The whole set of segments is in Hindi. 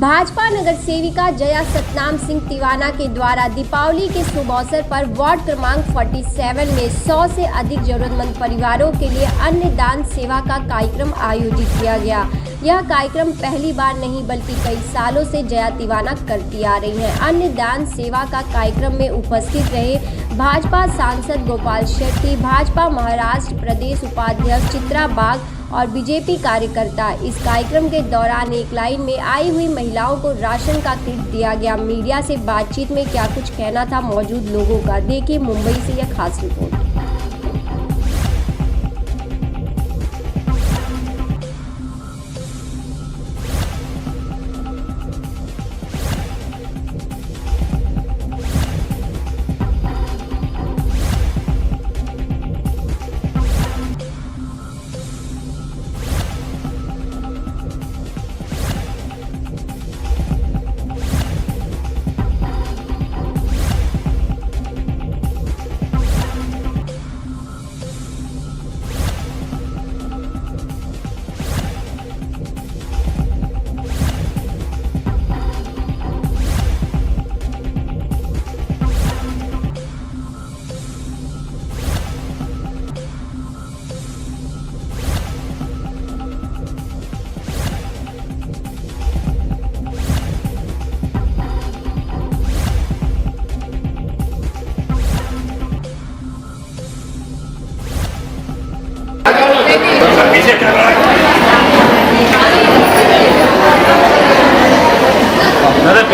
भाजपा नगर सेविका जया सतनाम सिंह तिवाना के द्वारा दीपावली के शुभ अवसर पर वार्ड क्रमांक 47 में 100 से अधिक जरूरतमंद परिवारों के लिए अन्न दान सेवा का कार्यक्रम आयोजित किया गया। यह कार्यक्रम पहली बार नहीं बल्कि कई सालों से जया तिवाना करती आ रही हैं। अन्न दान सेवा का कार्यक्रम में उपस्थित रहे भाजपा सांसद गोपाल शेट्टी, भाजपा महाराष्ट्र प्रदेश उपाध्यक्ष चित्रा बाग और बीजेपी कार्यकर्ता। इस कार्यक्रम के दौरान एक लाइन में आई हुई महिलाओं को राशन का किट दिया गया। मीडिया से बातचीत में क्या कुछ कहना था मौजूद लोगों का, देखिए मुंबई से यह खास रिपोर्ट।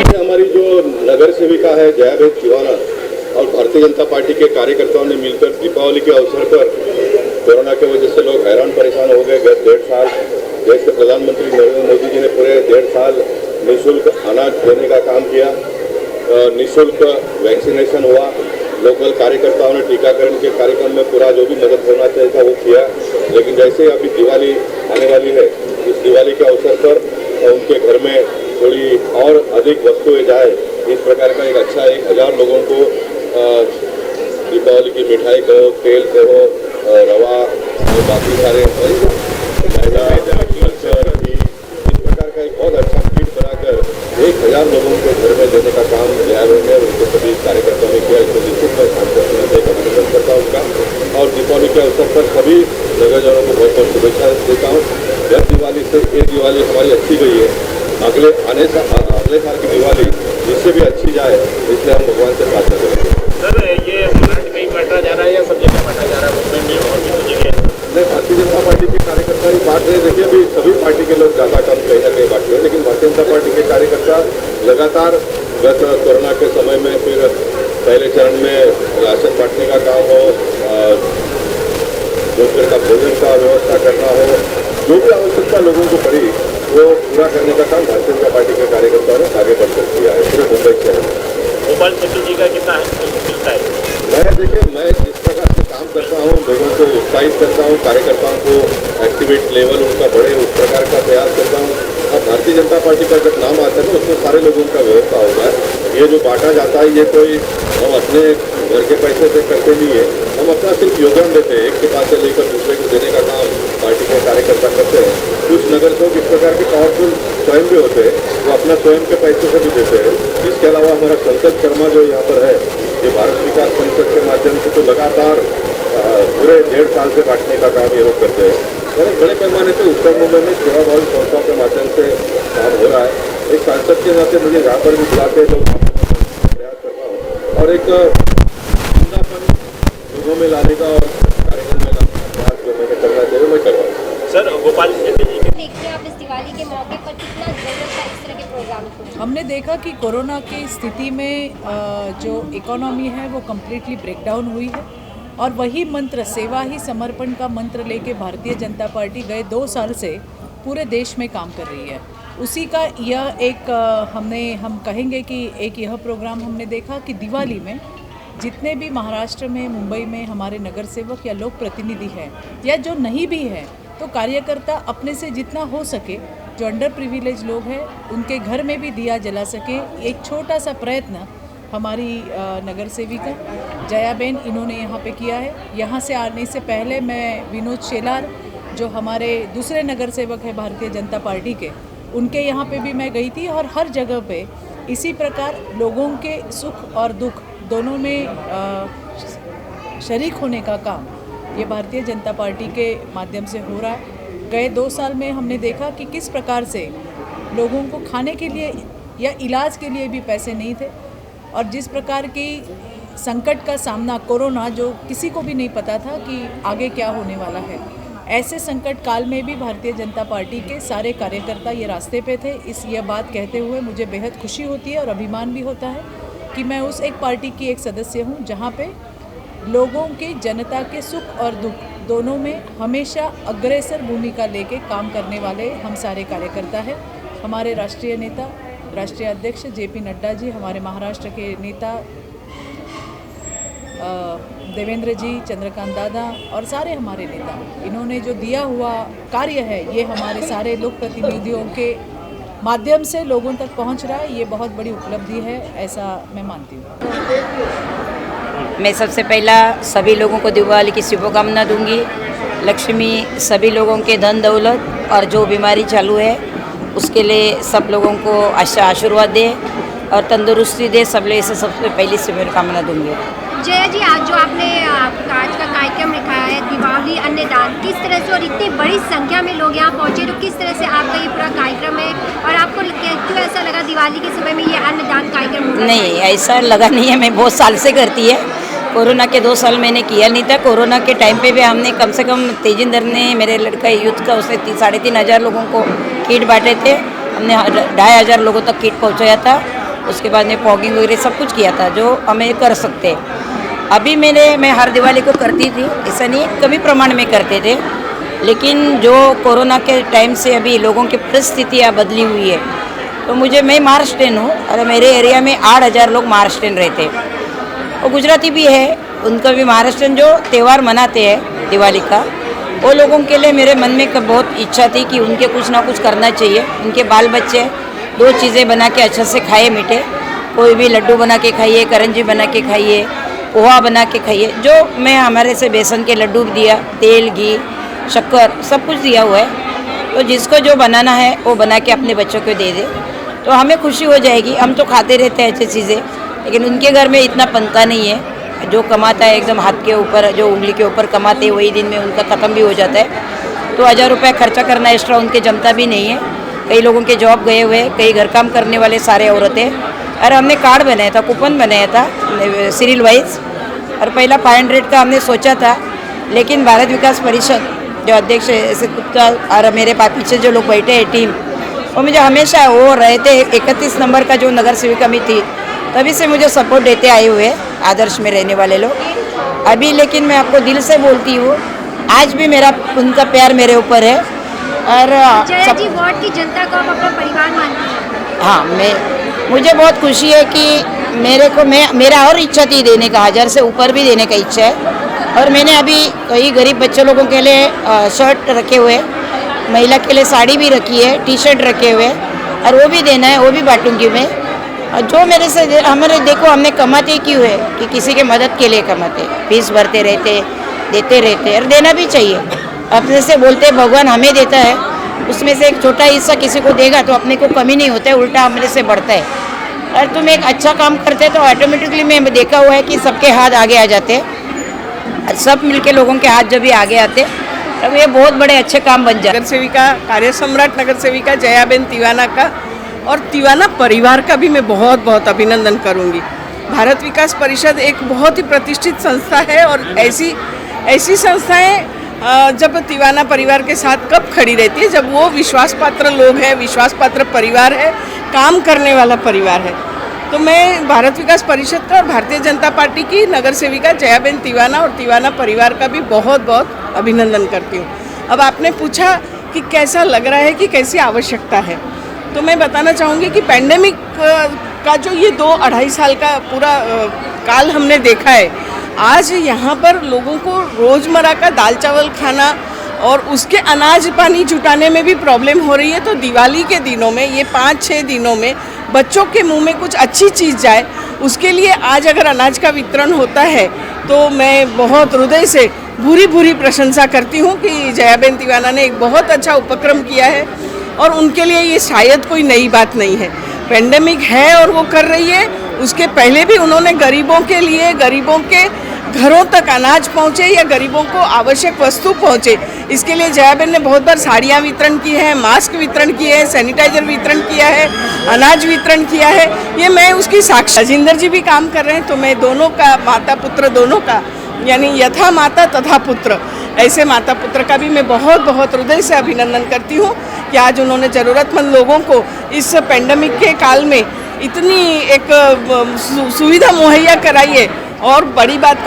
हमारी जो नगर सेविका है जया तिवाना और भारतीय जनता पार्टी के कार्यकर्ताओं ने मिलकर दीपावली के अवसर पर कोरोना की वजह से लोग हैरान परेशान हो गए। गत 1.5 साल देश के प्रधानमंत्री नरेंद्र मोदी जी ने पूरे 1.5 साल निःशुल्क अनाज देने का काम किया, निःशुल्क वैक्सीनेशन हुआ, लोकल कार्यकर्ताओं ने टीकाकरण के कार्यक्रम में पूरा जो भी मदद होना चाहिए था वो किया। लेकिन जैसे अभी दिवाली आने वाली है, इस दिवाली के अवसर पर उनके घर में थोड़ी और अधिक वस्तुएं जाए, इस प्रकार का एक अच्छा 1000 लोगों को दीपावली की मिठाई कहो, तेल कहो, रवा और बाकी सारे इस प्रकार का एक बहुत अच्छा किट बनाकर 1000 लोगों के घर में देने का काम न्यायालय ने उनको सभी कार्यकर्ताओं ने किया। इसको निश्चित मैं अभिनंदन करता हूँ उनका। और दीपावली के अवसर पर सभी नगरजनों को बहुत बहुत शुभेच्छा देता हूँ। यह दिवाली से ये दिवाली हमारी अच्छी गई है, अगले साल की दिवाली जिससे भी अच्छी जाए, इसलिए हम भगवान से प्रार्थना करेंगे। सर ये महाराष्ट्र में ही बांटा जा रहा है या सब जगह बांटा जा रहा है, मुंबई में और भी कुछ जगह? नहीं, भारतीय जनता पार्टी के कार्यकर्ता ही बांट रहे। देखिए अभी सभी पार्टी के लोग ज़्यादा कम कहीं ना कहीं बांट रहे हैं, लेकिन भारतीय जनता पार्टी के कार्यकर्ता लगातार गत कोरोना के समय में फिर पहले चरण में राशन बांटने का काम हो, दोपहर का भोजन का व्यवस्था करना हो, जो भी आवश्यकता लोगों को पड़ी वो पूरा करने का काम भारतीय जनता पार्टी के कार्यकर्ताओं ने आगे बढ़कर किया है पूरे मुंबई शहर में। गोपाल शेट्टी जी का कितना मिलता है? मैं जिस प्रकार से काम करता हूँ, लोगों को उत्साहित करता हूँ, कार्यकर्ताओं को एक्टिवेट लेवल उनका बढ़े उस प्रकार का प्रयास करता हूँ। अब भारतीय जनता पार्टी का जब नाम आता है तो उसमें सारे लोगों का व्यवस्था होता है। ये जो बांटा जाता है ये कोई हम अपने घर के पैसे से करते नहीं है, हम अपना सिर्फ योगदान देते हैं। एक के पास से लेकर दूसरे को देने का काम पार्टी के कार्यकर्ता करते हैं। कुछ नगर सेवक इस प्रकार के पावरफुल स्वयं भी होते हैं, वो अपना स्वयं के पैसे से भी देते हैं। इसके अलावा हमारा संसद शर्मा जो यहाँ पर है, ये भारत विकास परिषद के माध्यम से तो लगातार पूरे 1.5 साल से बांटने का काम ये लोग करते हैं। बड़े पैमाने पर उत्तर मुंबई में सेवा भावी संस्थाओं के माध्यम से काम हो रहा है। एक सांसद के नाते मुझे यहाँ पर भी बुलाते लोग प्रयास करता हूँ और एक जिंदापन लोगों में लाने का और कार्यक्रम में लाने का प्रयास जो मैंने करना चाहिए मैं कर रहा हूँ। सर गोपाल शेट्टी जी के देखते हैं आप इस दिवाली के मौके पर कितना जरूरत है इस तरह के प्रोग्राम को? हमने देखा कि कोरोना की स्थिति में जो इकोनॉमी है वो कम्प्लीटली ब्रेकडाउन हुई है और वही मंत्र सेवा ही समर्पण का मंत्र लेके भारतीय जनता पार्टी गए 2 साल से पूरे देश में काम कर रही है। उसी का यह एक हम कहेंगे कि एक यह प्रोग्राम हमने देखा कि दिवाली में जितने भी महाराष्ट्र में मुंबई में हमारे नगर सेवक या लोक प्रतिनिधि हैं या जो नहीं भी हैं तो कार्यकर्ता अपने से जितना हो सके जो अंडर प्रिविलेज लोग हैं उनके घर में भी दिया जला सके, एक छोटा सा प्रयत्न हमारी नगर सेविका जया बेन इन्होंने यहाँ पे किया है। यहाँ से आने से पहले मैं विनोद शेलार जो हमारे दूसरे नगर सेवक हैं भारतीय जनता पार्टी के, उनके यहाँ पे भी मैं गई थी और हर जगह पे इसी प्रकार लोगों के सुख और दुख दोनों में शरीक होने का काम ये भारतीय जनता पार्टी के माध्यम से हो रहा है। गए 2 साल में हमने देखा कि किस प्रकार से लोगों को खाने के लिए या इलाज के लिए भी पैसे नहीं थे और जिस प्रकार की संकट का सामना कोरोना, जो किसी को भी नहीं पता था कि आगे क्या होने वाला है, ऐसे संकट काल में भी भारतीय जनता पार्टी के सारे कार्यकर्ता ये रास्ते पे थे। यह बात कहते हुए मुझे बेहद खुशी होती है और अभिमान भी होता है कि मैं उस एक पार्टी की एक सदस्य हूँ जहाँ पे लोगों के, जनता के सुख और दुख दोनों में हमेशा अग्रेसर भूमिका लेके काम करने वाले हम सारे कार्यकर्ता हैं। हमारे राष्ट्रीय नेता, राष्ट्रीय अध्यक्ष JP नड्डा जी, हमारे महाराष्ट्र के नेता देवेंद्र जी, चंद्रकांत दादा और सारे हमारे नेता, इन्होंने जो दिया हुआ कार्य है ये हमारे सारे लोक प्रतिनिधियों के माध्यम से लोगों तक पहुंच रहा है। ये बहुत बड़ी उपलब्धि है, ऐसा मैं मानती हूँ। मैं सबसे पहला सभी लोगों को दिवाली की शुभकामना दूंगी। लक्ष्मी सभी लोगों के धन दौलत और जो बीमारी चालू है उसके लिए सब लोगों को अच्छा आशीर्वाद दे और तंदुरुस्ती दे, सब लोग इसे सबसे पहली शुभकामना दूंगी। जया जी, आज जो आपने आज का कार्यक्रम रखा है दीपावली अन्नदान, किस तरह से और इतनी बड़ी संख्या में लोग यहाँ पहुँचे, तो किस तरह से आपका ये पूरा कार्यक्रम है और आपको क्यों ऐसा लगा दिवाली के समय में ये अन्नदान कार्यक्रम होगा? नहीं, ऐसा लगा नहीं है, मैं बहुत साल से करती है। कोरोना के 2 साल मैंने किया नहीं था। कोरोना के टाइम पे भी हमने कम से कम तेजिंदर ने, मेरे लड़का यूथ का, उसने 3,500 लोगों को किट बांटे थे। हमने 2,500 लोगों तक किट पहुँचाया था। उसके बाद में फॉगिंग वगैरह सब कुछ किया था जो हमें कर सकते। अभी मैं हर दिवाली को करती थी, ऐसा नहीं, कभी प्रमाण में करते थे, लेकिन जो कोरोना के टाइम से अभी लोगों की परिस्थितियाँ बदली हुई है, तो मैं महाराष्ट्रियन हूँ और मेरे एरिया में 8,000 लोग महाराष्ट्रियन रहते हैं और गुजराती भी है। उनका भी महाराष्ट्रियन जो त्यौहार मनाते हैं दिवाली का, वो लोगों के लिए मेरे मन में बहुत इच्छा थी कि उनके कुछ ना कुछ करना चाहिए। उनके बाल बच्चे 2 चीज़ें बना के अच्छे से खाइए, मीठे, कोई भी लड्डू बना के खाइए, करंजी बना के खाइए, पोहा बना के खाइए। जो मैं हमारे से बेसन के लड्डू भी दिया, तेल, घी, शक्कर सब कुछ दिया हुआ है। तो जिसको जो बनाना है वो बना के अपने बच्चों को दे दे तो हमें खुशी हो जाएगी। हम तो खाते रहते हैं अच्छी चीज़ें, लेकिन उनके घर में इतना बनता नहीं है। जो कमाता है एकदम हाथ के ऊपर, जो उंगली के ऊपर कमाते हैं, वही दिन में उनका ख़त्म भी हो जाता है। तो 1,000 रुपये खर्चा करना एक्स्ट्रा उनके जमता भी नहीं है। कई लोगों के जॉब गए हुए, कई घर काम करने वाले सारे औरतें। और हमने कार्ड बनाया था, कूपन बनाया था सीरियल वाइज, और पहला 500 का हमने सोचा था, लेकिन भारत विकास परिषद जो अध्यक्ष ऐसे गुप्ता और मेरे पीछे जो लोग बैठे हैं टीम, वो मुझे हमेशा वो रहते 31 नंबर का जो नगर सेविका में थी, तभी से मुझे सपोर्ट देते आए हुए आदर्श में रहने वाले लोग अभी। लेकिन मैं आपको दिल से बोलती हूँ, आज भी उनका प्यार मेरे ऊपर है। और जया जी, वार्ड की जनता को आप अपना परिवार मानती हैं? हाँ, मुझे बहुत खुशी है कि मेरा और इच्छा थी देने का, 1000 से ऊपर भी देने का इच्छा है। और मैंने अभी कई गरीब बच्चे लोगों के लिए शर्ट रखे हुए, महिला के लिए साड़ी भी रखी है, टी-शर्ट रखे हुए, और वो भी देना है, वो भी बांटूंगी मैं। और जो मेरे से देखो, हमने कमाते क्यों है कि किसी के मदद के लिए कमाते, फीस भरते रहते, देते रहते, और देना भी चाहिए। अपने से बोलते भगवान हमें देता है, उसमें से एक छोटा हिस्सा किसी को देगा तो अपने को कमी नहीं होता है, उल्टा अपने से बढ़ता है। और तुम एक अच्छा काम करते तो ऑटोमेटिकली मैं देखा हुआ है कि सबके हाथ आगे आ जाते हैं। सब मिलके लोगों के हाथ जब भी आगे आते तब ये बहुत बड़े अच्छे काम बन जाते। नगर सेविका, कार्य सम्राट नगर सेविका जयाबेन तिवाना का और तिवाना परिवार का भी मैं बहुत बहुत अभिनंदन करूंगी। भारत विकास परिषद एक बहुत ही प्रतिष्ठित संस्था है और ऐसी संस्थाएं जब तिवाना परिवार के साथ कब खड़ी रहती है, जब वो विश्वास पात्र लोग हैं, विश्वास पात्र परिवार है, काम करने वाला परिवार है। तो मैं भारत विकास परिषद का और भारतीय जनता पार्टी की नगर सेविका जयाबेन तिवाना और तिवाना परिवार का भी बहुत बहुत अभिनंदन करती हूँ। अब आपने पूछा कि कैसा लग रहा है, कि कैसी आवश्यकता है, तो मैं बताना चाहूँगी कि पैंडेमिक का जो ये 2-2.5 साल का पूरा काल हमने देखा है, आज यहाँ पर लोगों को रोज़मर्रा का दाल चावल खाना और उसके अनाज पानी जुटाने में भी प्रॉब्लम हो रही है। तो दिवाली के दिनों में, ये 5-6 दिनों में बच्चों के मुंह में कुछ अच्छी चीज़ जाए, उसके लिए आज अगर अनाज का वितरण होता है तो मैं बहुत हृदय से भूरी प्रशंसा करती हूँ कि जयाबेन तिवाना ने एक बहुत अच्छा उपक्रम किया है। और उनके लिए ये शायद कोई नई बात नहीं है। पेंडेमिक है और वो कर रही है। उसके पहले भी उन्होंने गरीबों के लिए, गरीबों के घरों तक अनाज पहुँचे या गरीबों को आवश्यक वस्तु पहुँचे, इसके लिए जयाबेन ने बहुत बार साड़ियाँ वितरण की है, मास्क वितरण किए हैं, सैनिटाइजर वितरण किया है, अनाज वितरण किया है। ये मैं उसकी साक्षी। राजेंद्र जी भी काम कर रहे हैं, तो मैं दोनों का, माता पुत्र दोनों का, यानी यथा माता तथा पुत्र, ऐसे माता पुत्र का भी मैं बहुत बहुत हृदय से अभिनंदन करती हूँ कि आज उन्होंने ज़रूरतमंद लोगों को इस पेंडेमिक के काल में इतनी एक सुविधा मुहैया कराई है। और बड़ी बात